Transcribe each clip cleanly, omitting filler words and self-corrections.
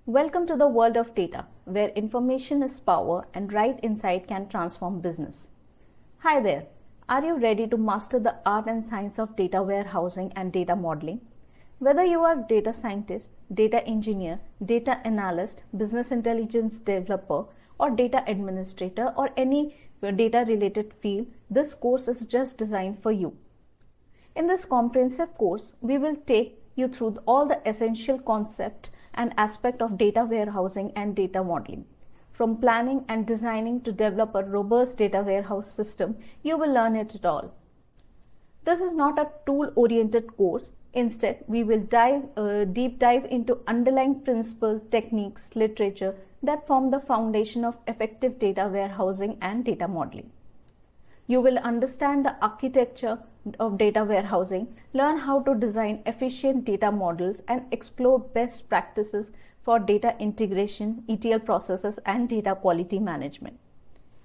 Welcome to the world of data, where information is power and right insight can transform business. Hi there, are you ready to master the art and science of data warehousing and data modeling? Whether you are a data scientist, data engineer, data analyst, business intelligence developer, or data administrator, or any data related field, this course is just designed for you. In this comprehensive course, we will take you through all the essential concept and aspect of data warehousing and data modeling. From planning and designing to develop a robust data warehouse system, you will learn it all. This is not a tool-oriented course. Instead, we will deep dive into underlying principles, techniques, literature that form the foundation of effective data warehousing and data modeling. You will understand the architecture of data warehousing, learn how to design efficient data models, and explore best practices for data integration, ETL processes, and data quality management.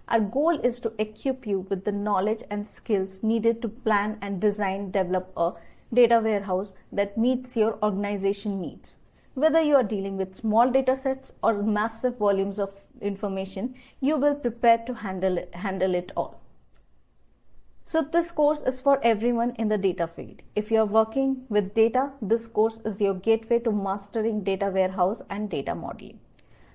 Our goal is to equip you with the knowledge and skills needed to plan and develop a data warehouse that meets your organization needs. Whether you are dealing with small data sets or massive volumes of information, you will be prepared to handle it all. So this course is for everyone in the data field. If you are working with data, this course is your gateway to mastering data warehouse and data modeling.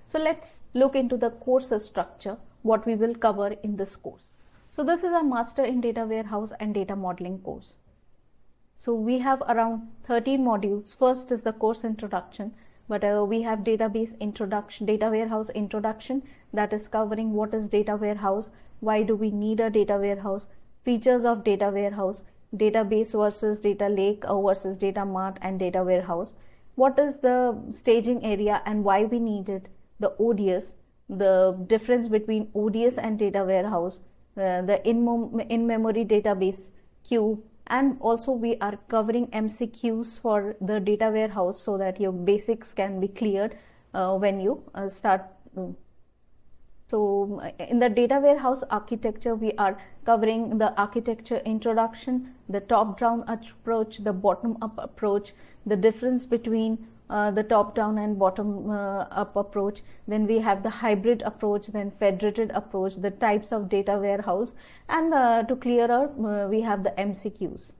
So let's look into the course structure, what we will cover in this course. So this is a master in data warehouse and data modeling course. So we have around 13 modules. First is the course introduction, but we have database introduction, data warehouse introduction, that is covering what is data warehouse, why do we need a data warehouse, features of data warehouse, database versus data lake versus data mart and data warehouse, what is the staging area and why we need it, the ODS, the difference between ODS and data warehouse, the in-memory database queue, and also we are covering MCQs for the data warehouse so that your basics can be cleared when you start. So in the data warehouse architecture, we are covering the architecture introduction, the top-down approach, the bottom-up approach, the difference between the top-down and bottom-up approach. Then we have the hybrid approach, then federated approach, the types of data warehouse, and to clear out, we have the MCQs.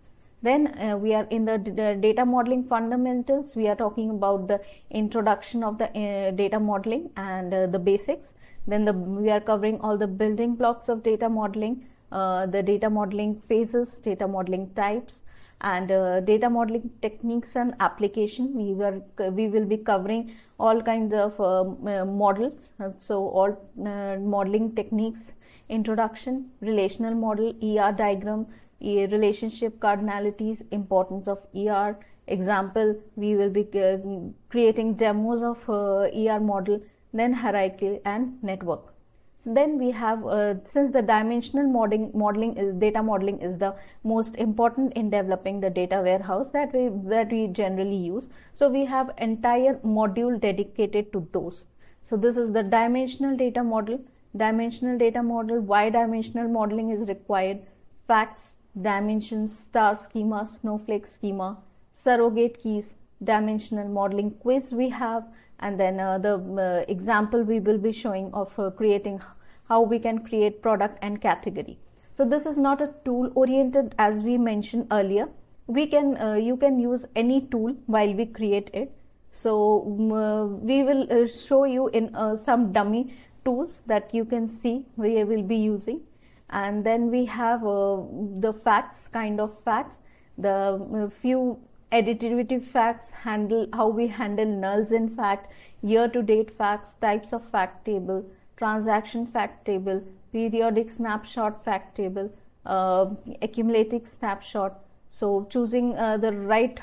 Then we are in the data modeling fundamentals. We are talking about the introduction of the data modeling and the basics. Then we are covering all the building blocks of data modeling, the data modeling phases, data modeling types, and data modeling techniques and application. We will be covering all kinds of models. So all modeling techniques, introduction, relational model, ER diagram, relationship cardinalities, importance of ER. Example, we will be creating demos of ER model, then hierarchy and network. Then we have, since the dimensional data modeling is the most important in developing the data warehouse that we generally use. So we have entire module dedicated to those. So this is the dimensional data model. Dimensional data model, why dimensional modeling is required, facts, dimensions, star schema, snowflake schema, surrogate keys, dimensional modeling quiz we have, and then the example we will be showing of creating how we can create product and category. So this is not a tool oriented, as we mentioned earlier. We can you can use any tool while we create it. So we will show you in some dummy tools that you can see we will be using. And then we have the facts, kind of facts, the few additivity facts, how we handle nulls in fact, year-to-date facts, types of fact table, transaction fact table, periodic snapshot fact table, accumulating snapshot. So choosing the right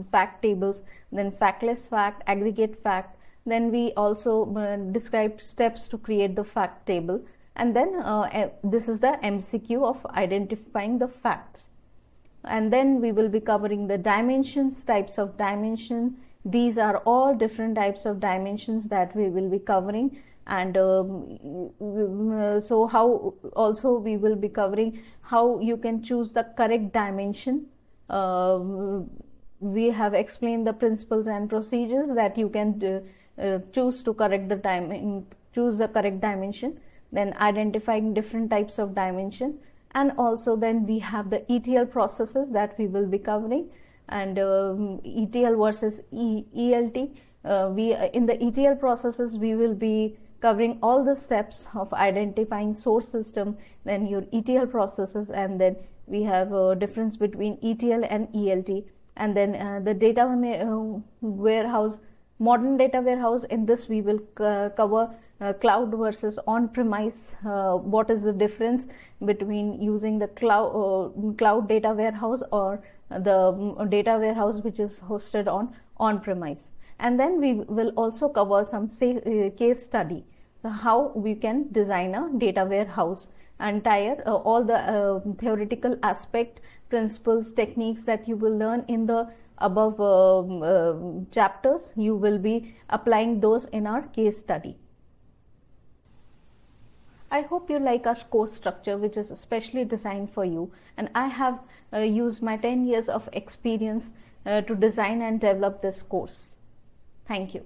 fact tables, then factless fact, aggregate fact. Then we also describe steps to create the fact table. And then this is the MCQ of identifying the facts. And then we will be covering the dimensions, types of dimension. These are all different types of dimensions that we will be covering. And so how also we will be covering how you can choose the correct dimension we have explained the principles and procedures that you can choose to correct the choose the correct dimension, then identifying different types of dimension, and also then we have the ETL processes that we will be covering, and ETL versus ELT. In the ETL processes we will be covering all the steps of identifying source system, then your ETL processes, and then we have a difference between ETL and ELT, and then the data warehouse, modern data warehouse. In this we will cover cloud versus on-premise, what is the difference between using the cloud data warehouse or the data warehouse which is hosted on-premise. And then we will also cover some case study, how we can design a data warehouse, entire all the theoretical aspect, principles, techniques that you will learn in the above chapters. You will be applying those in our case study. I hope you like our course structure, which is especially designed for you, and I have used my 10 years of experience to design and develop this course. Thank you.